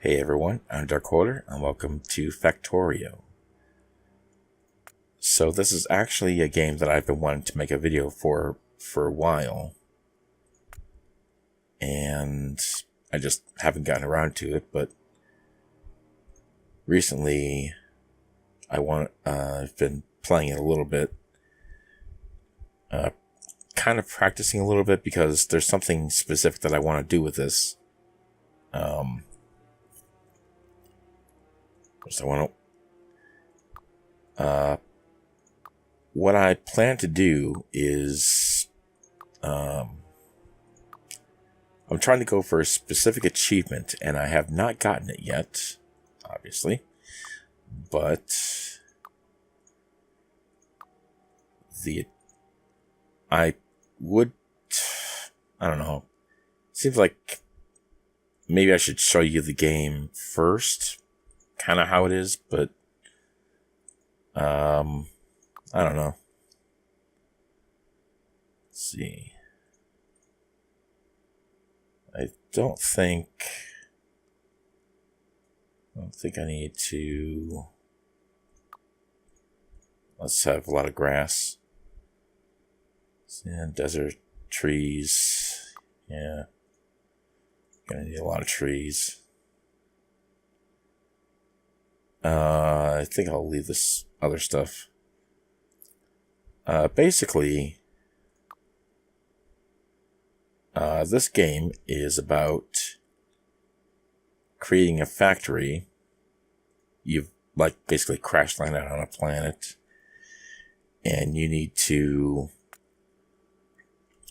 Hey everyone, I'm Dark Quarter, and welcome to Factorio. So this is actually a game that I've been wanting to make a video for a while, and I just haven't gotten around to it, but recently I've been playing it a little bit, kind of practicing a little bit because there's something specific that I want to do with this. What I plan to do is, I'm trying to go for a specific achievement, and I have not gotten it yet, obviously, but I don't know, seems like maybe I should show you the game first, kind of how it is, but, I don't know. Let's see. I don't think I need to. Let's have a lot of grass. And desert trees. Yeah. Gonna need a lot of trees. I think I'll leave this other stuff. Basically, this game is about creating a factory. You've basically crash landed on a planet, and you need to,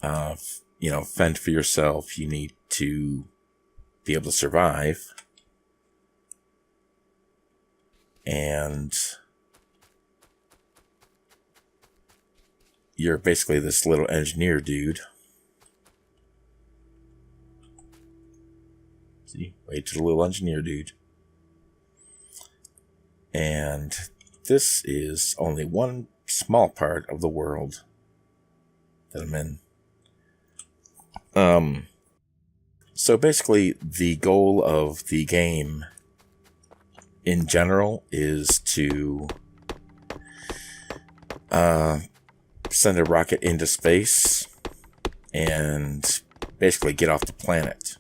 fend for yourself. You need to be able to survive, and you're basically this little engineer dude. See, wait to the little engineer dude. And this is only one small part of the world that I'm in. So basically, the goal of the game in general is to send a rocket into space and basically get off the planet.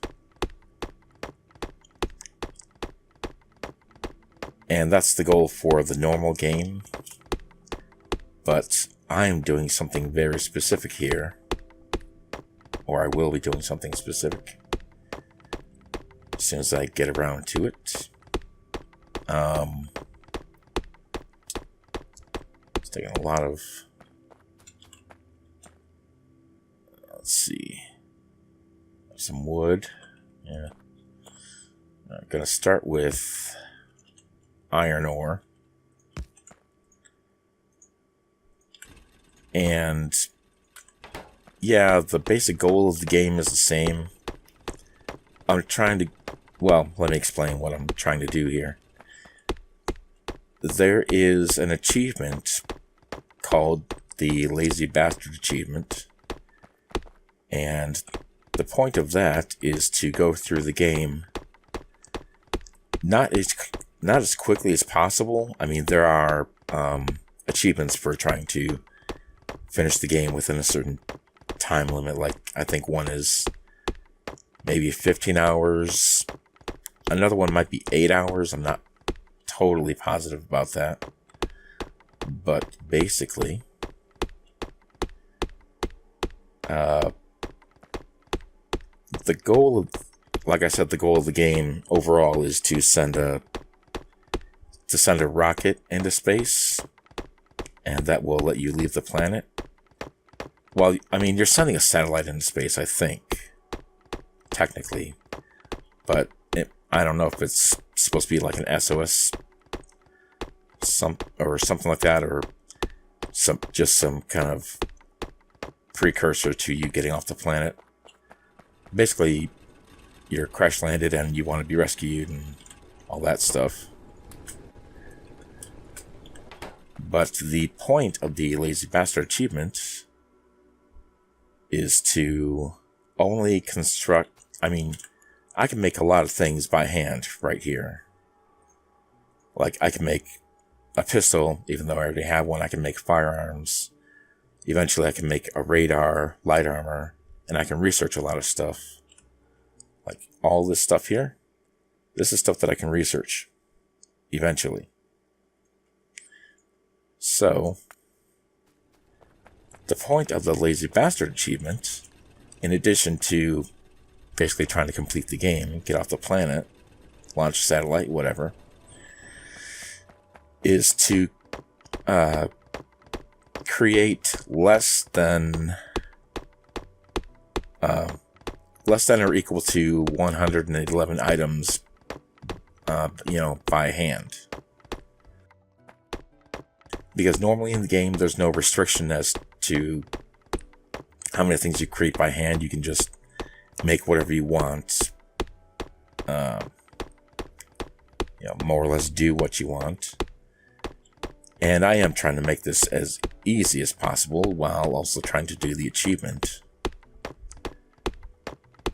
And that's the goal for the normal game. But I'm doing something very specific here. Or I will be doing something specific as soon as I get around to it. It's taking a lot of... Let's see. Some wood. Yeah. I'm gonna start with iron ore. And yeah, the basic goal of the game is the same. I'm trying to... Well, let me explain what I'm trying to do here. There is an achievement called the Lazy Bastard Achievement. And the point of that is to go through the game not as quickly as possible. I mean, there are achievements for trying to finish the game within a certain time limit. Like, I think one is maybe 15 hours. Another one might be 8 hours. I'm not totally positive about that. But basically, the goal of, like I said, the goal of the game overall is to send a rocket into space, and that will let you leave the planet. Well, I mean, you're sending a satellite into space, I think, technically, but I don't know if it's supposed to be like an SOS, or something like that, or just some kind of precursor to you getting off the planet. Basically, you're crash landed and you want to be rescued and all that stuff. But the point of the Lazy Bastard achievement is to only construct... I mean, I can make a lot of things by hand right here. Like, I can make a pistol, even though I already have one. I can make firearms. Eventually, I can make a radar, light armor, and I can research a lot of stuff. Like, all this stuff here, this is stuff that I can research eventually. So, the point of the Lazy Bastard achievement, in addition to basically trying to complete the game, get off the planet, launch a satellite, whatever, is to create less than or equal to 111 items, by hand. Because normally in the game, there's no restriction as to how many things you create by hand. You can just make whatever you want. More or less do what you want. And I am trying to make this as easy as possible while also trying to do the achievement.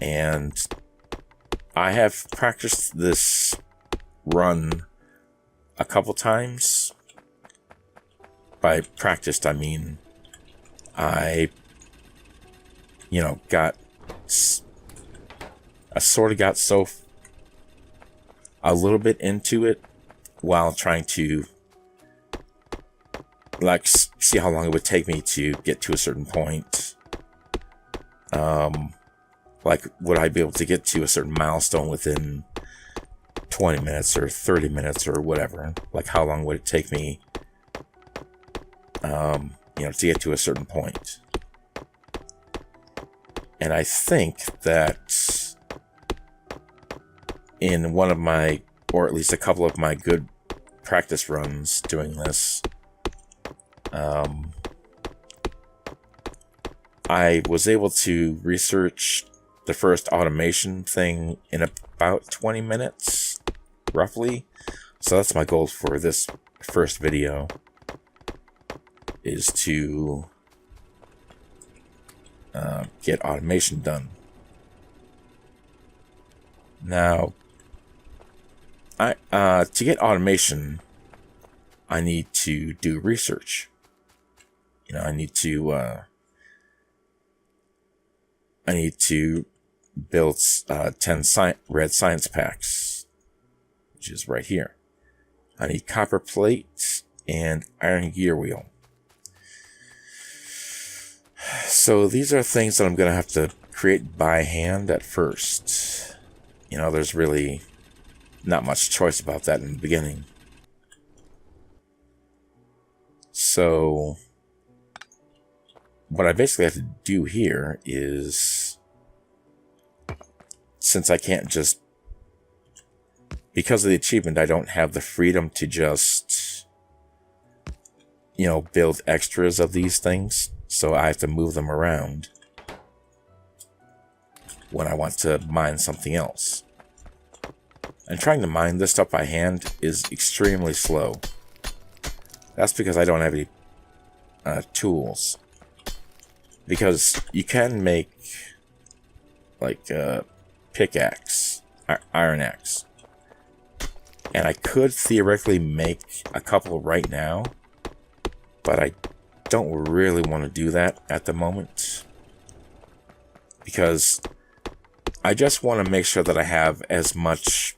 And I have practiced this run a couple times. By practiced, I mean I sort of got a little bit into it while trying to see how long it would take me to get to a certain point. Would I be able to get to a certain milestone within 20 minutes or 30 minutes or whatever? Like, how long would it take me, to get to a certain point? And I think that in one of my, or at least a couple of my good practice runs doing this, I was able to research the first automation thing in about 20 minutes, roughly. So that's my goal for this first video, is to get automation done. Now, to get automation, I need to do research. I need to build 10 red science packs, which is right here. I need copper plate and iron gear wheel. So these are things that I'm going to have to create by hand at first. There's really not much choice about that in the beginning. So what I basically have to do here is, since I can't just, because of the achievement, I don't have the freedom to just, build extras of these things. So I have to move them around when I want to mine something else. And trying to mine this stuff by hand is extremely slow. That's because I don't have any tools. Because you can make pickaxe, iron axe. And I could theoretically make a couple right now, but I don't really want to do that at the moment, because I just want to make sure that I have as much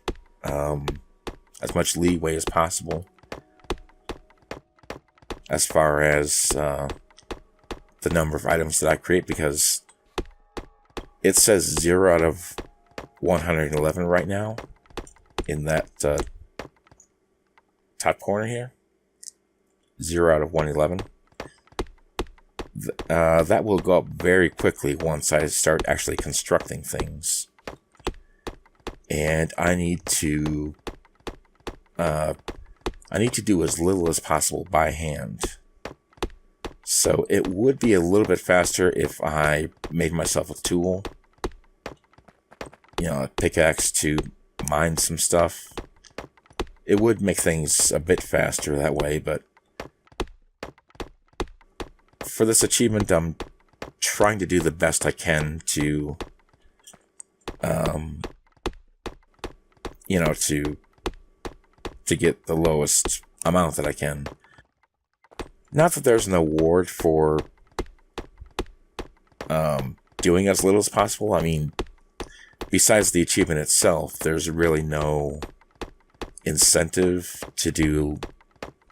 leeway as possible as far as the number of items that I create, because it says 0 out of 111 right now in that top corner here. 0 out of 111. That will go up very quickly once I start actually constructing things. And I need to do as little as possible by hand. So it would be a little bit faster if I made myself a tool, a pickaxe to mine some stuff. It would make things a bit faster that way, but for this achievement, I'm trying to do the best I can to you know, to get the lowest amount that I can. Not that there's an award for doing as little as possible. I mean, besides the achievement itself, there's really no incentive to do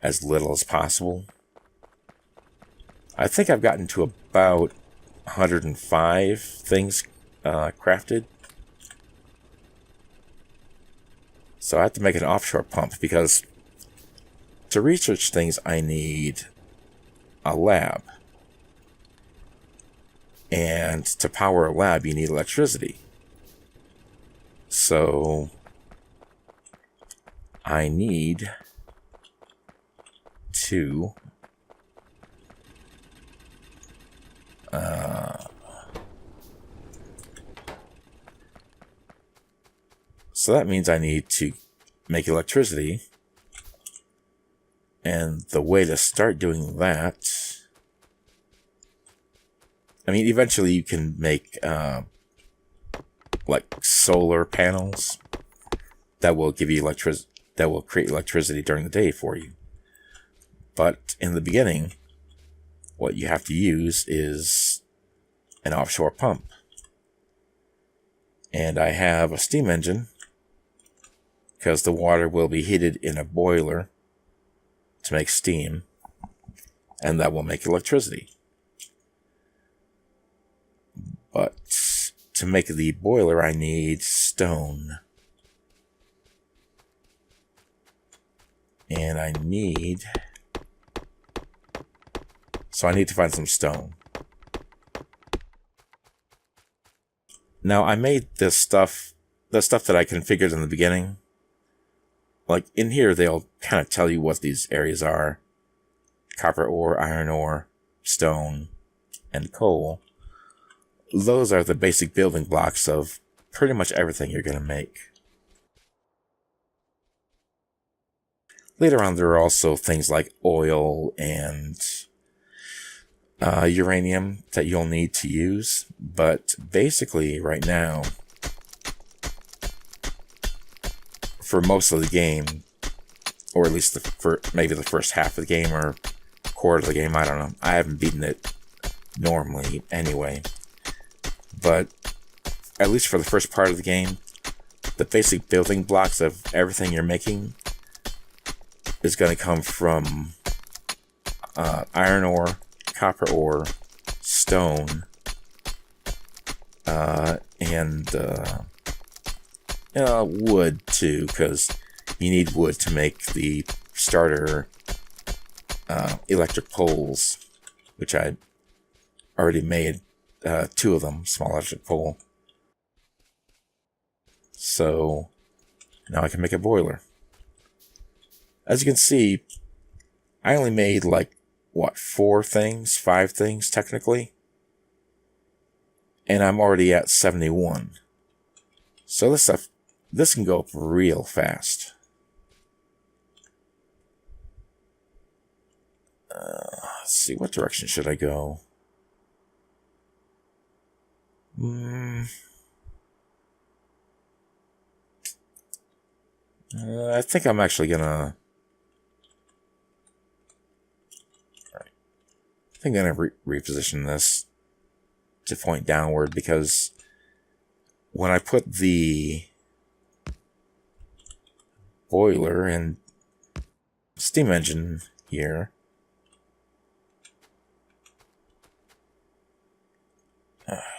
as little as possible. I think I've gotten to about 105 things crafted. So I have to make an offshore pump because to research things I need a lab. And to power a lab you need electricity. So I need to so that means I need to make electricity, and the way to start doing that, I mean, eventually you can make like solar panels that will give you that will create electricity during the day for you. But in the beginning, what you have to use is an offshore pump. And I have a steam engine because the water will be heated in a boiler to make steam, and that will make electricity. But to make the boiler, I need stone. And I need to find some stone. Now, I made the stuff that I configured in the beginning. Like, in here, they'll kind of tell you what these areas are. Copper ore, iron ore, stone, and coal. Those are the basic building blocks of pretty much everything you're going to make. Later on, there are also things like oil and uranium that you'll need to use. But basically, right now, for most of the game, or at least maybe the first half of the game or quarter of the game, I don't know. I haven't beaten it normally anyway. But at least for the first part of the game, the basic building blocks of everything you're making is going to come from iron ore, copper ore, stone, and wood too, because you need wood to make the starter electric poles, which I already made 2 of them, small electric pole. So now I can make a boiler. As you can see, I only made 5 things technically, and I'm already at 71. So this can go up real fast. Let's see, what direction should I go? I think I'm actually gonna. I think I'm gonna reposition this to point downward, because when I put the boiler and steam engine here,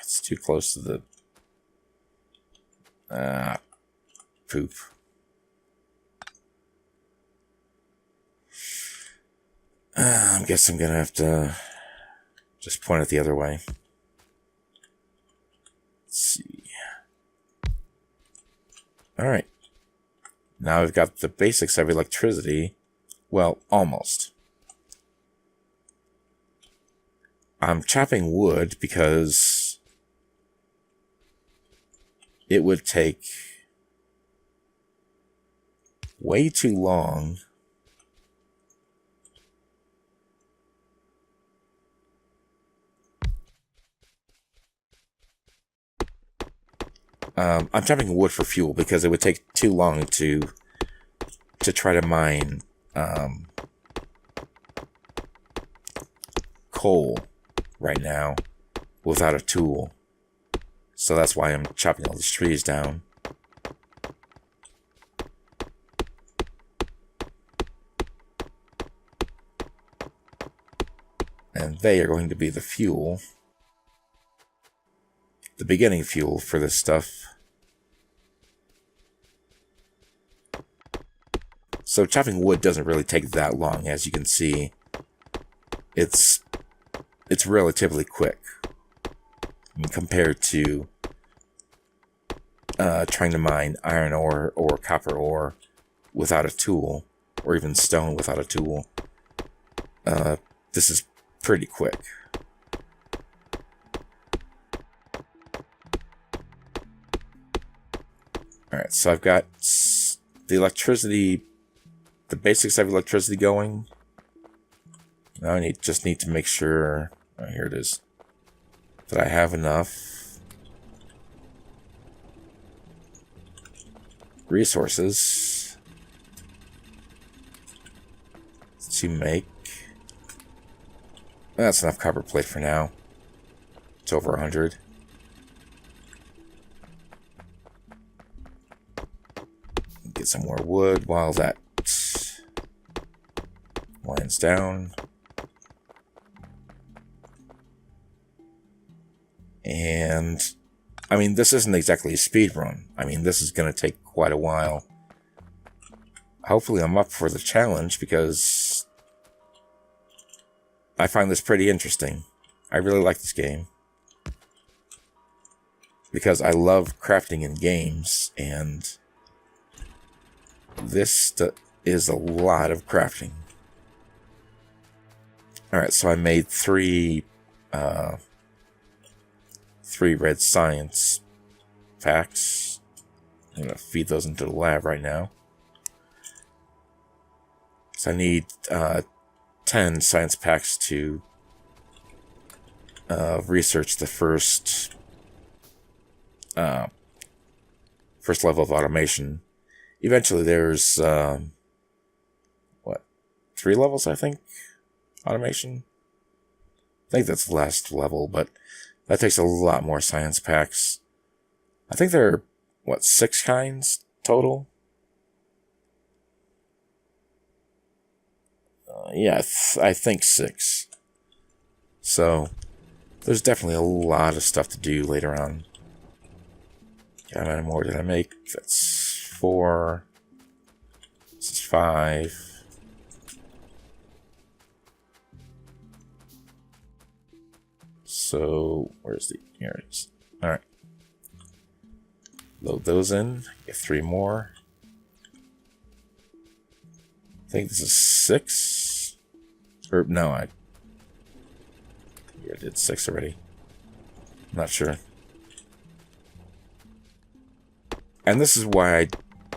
it's too close to the poop. I guess I'm gonna have to just point it the other way. Let's see. Alright. Now we've got the basics of electricity. Well, almost. I'm chopping wood because it would take way too long I'm chopping wood for fuel because it would take too long to try to mine coal right now without a tool. So that's why I'm chopping all these trees down. And they are going to be the fuel, the beginning fuel for this stuff. So chopping wood doesn't really take that long, as you can see. It's relatively quick compared to trying to mine iron ore or copper ore without a tool, or even stone without a tool. This is pretty quick. Alright, so I've got the electricity, the basics of electricity going. Now I just need to make sure, oh, here it is, that I have enough resources to make. That's enough copper plate for now. It's over 100. Get some more wood while that winds down. And I mean, this isn't exactly a speed run. I mean, this is going to take quite a while. Hopefully I'm up for the challenge because I find this pretty interesting. I really like this game because I love crafting in games, and this is a lot of crafting. Alright, so I made three red science packs. I'm going to feed those into the lab right now. So I need 10 science packs to research the first level of automation. Eventually there's 3 levels, I think, automation. I think that's the last level, but that takes a lot more science packs. I think there are 6 kinds total? Yeah, I think 6. So there's definitely a lot of stuff to do later on. How many more did I make? That's 4. This is 5. So where's the... Here it is. Alright. Load those in. Get 3 more. I think this is 6. Or no, I did 6 already. I'm not sure. And this is why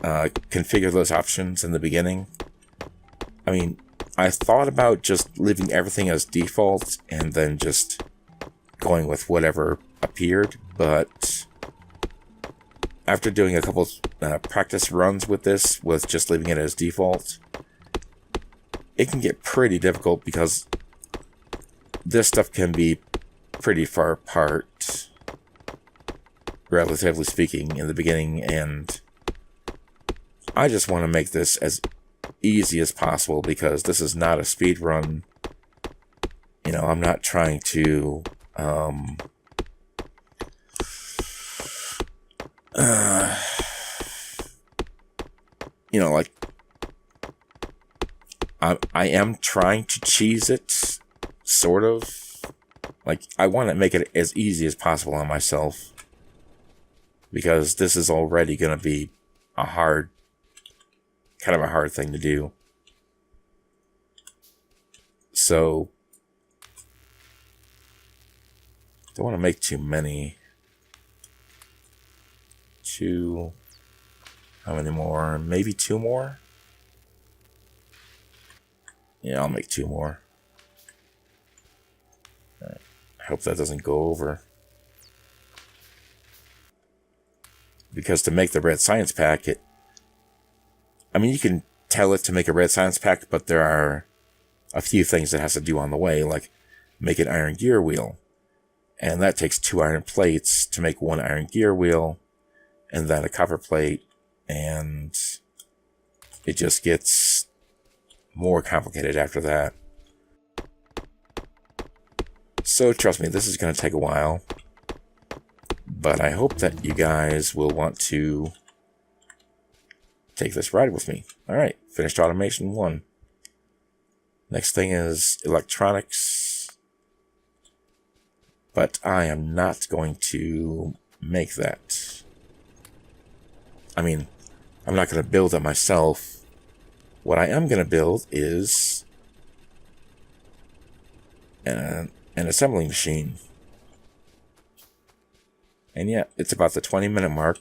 I configure those options in the beginning. I mean, I thought about just leaving everything as default and then just going with whatever appeared, but after doing a couple practice runs with this, with just leaving it as default, it can get pretty difficult because this stuff can be pretty far apart, relatively speaking, in the beginning, and I just want to make this as easy as possible because this is not a speed run. You know, I'm not trying to you know, like, I am trying to cheese it, sort of. Like, I want to make it as easy as possible on myself, because this is already going to be a hard thing to do. So, don't want to make too many. 2, how many more? Maybe 2 more? Yeah, I'll make 2 more. Right. I hope that doesn't go over. Because to make the red science pack, you can tell it to make a red science pack, but there are a few things it has to do on the way, like make an iron gear wheel. And that takes 2 iron plates to make 1 iron gear wheel, and then a copper plate, and it just gets more complicated after that. So trust me, this is going to take a while, but I hope that you guys will want to take this ride with me. Alright, finished automation 1. Next thing is electronics, but I am not going to make that. I'm not going to build it myself. What I am going to build is an assembly machine. And yeah, it's about the 20-minute mark,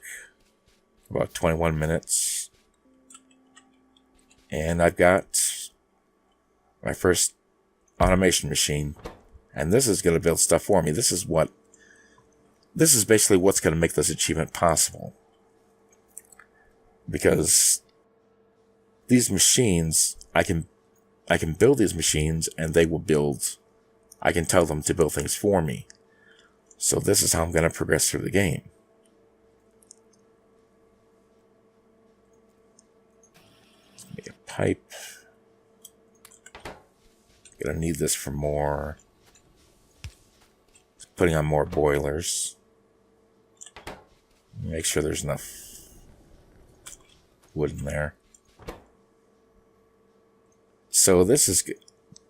about 21 minutes. And I've got my first automation machine. And this is going to build stuff for me. This is basically what's going to make this achievement possible. Because these machines, I can build these machines and they will build. I can tell them to build things for me. So this is how I'm going to progress through the game. Make a pipe. Gonna need this for more. Putting on more boilers. Make sure there's enough wood in there. So this is good.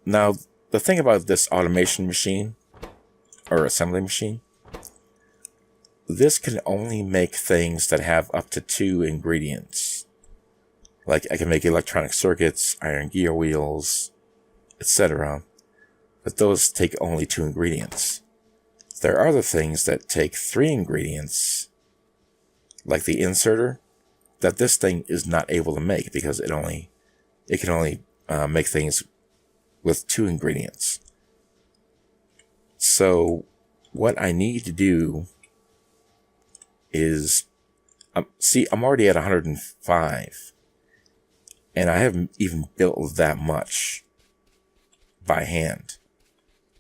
Now, the thing about this automation machine, or assembly machine, this can only make things that have up to 2 ingredients. Like, I can make electronic circuits, iron gear wheels, etc. But those take only 2 ingredients. There are other things that take 3 ingredients, like the inserter, that this thing is not able to make because it can only make things with 2 ingredients. So what I need to do is, see, I'm already at 105, and I haven't even built that much by hand.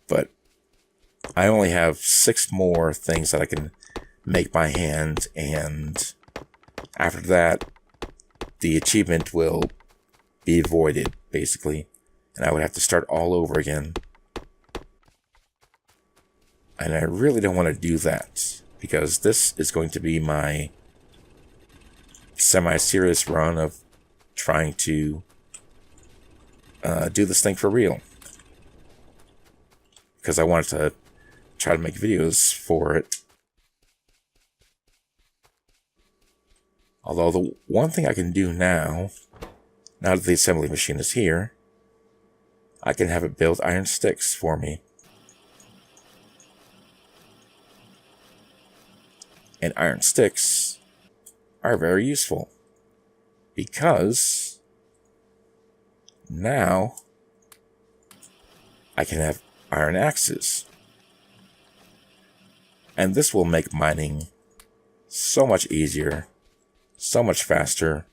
But I only have 6 more things that I can make by hand, and after that, the achievement will be voided, basically, and I would have to start all over again. And I really don't want to do that, because this is going to be my semi-serious run of trying to do this thing for real. Because I wanted to try to make videos for it. Although the one thing I can do now that the assembly machine is here, I can have it build iron sticks for me. And iron sticks are very useful, because now I can have iron axes. And this will make mining so much easier, so much faster,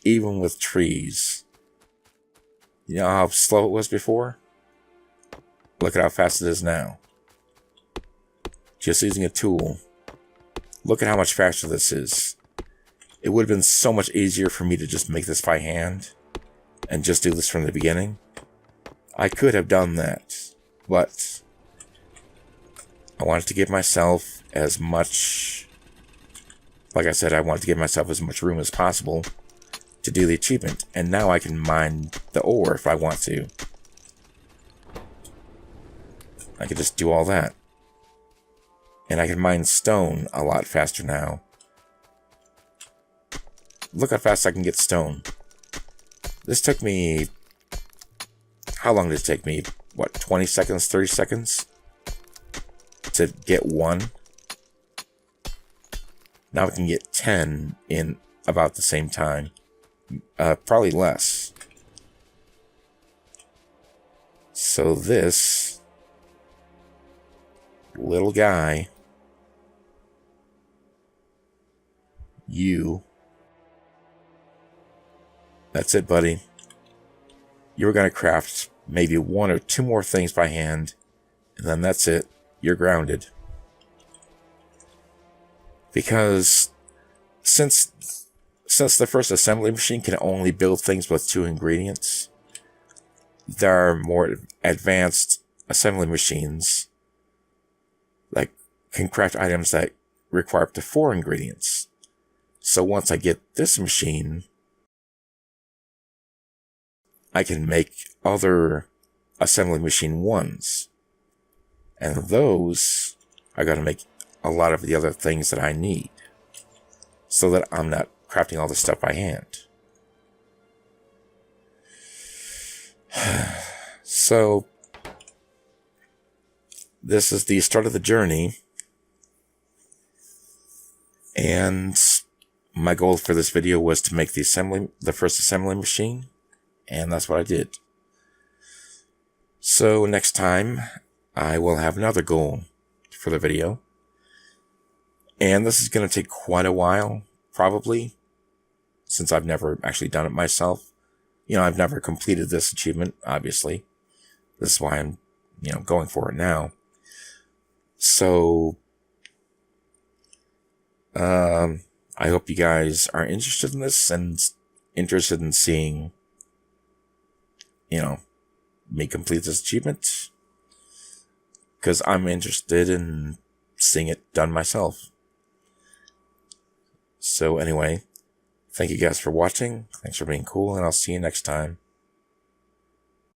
even with trees. You know how slow it was before? Look at how fast it is now. Just using a tool. Look at how much faster this is. It would have been so much easier for me to just make this by hand and just do this from the beginning. I could have done that, but I wanted to give myself as much, like I said, I wanted to give myself as much room as possible to do the achievement, and now I can mine the ore if I want to. I could just do all that. And I can mine stone a lot faster now. Look how fast I can get stone. This took me... How long did it take me? What, 20 seconds, 30 seconds? To get 1? Now I can get 10 in about the same time. Probably less. So this little guy you. That's it, buddy. You're going to craft maybe 1 or 2 more things by hand, and then that's it. You're grounded. Because since the first assembly machine can only build things with 2 ingredients, there are more advanced assembly machines that can craft items that require up to 4 ingredients. So once I get this machine, I can make other assembly machine 1s. And those I gotta make a lot of the other things that I need, so that I'm not crafting all this stuff by hand. So, this is the start of the journey, and my goal for this video was to make the first assembly machine, and that's what I did. So next time, I will have another goal for the video, and this is going to take quite a while, probably, since I've never actually done it myself. I've never completed this achievement, obviously. This is why I'm, going for it now. So, I hope you guys are interested in this and interested in seeing, me complete this achievement. Because I'm interested in seeing it done myself. So anyway, thank you guys for watching. Thanks for being cool, and I'll see you next time.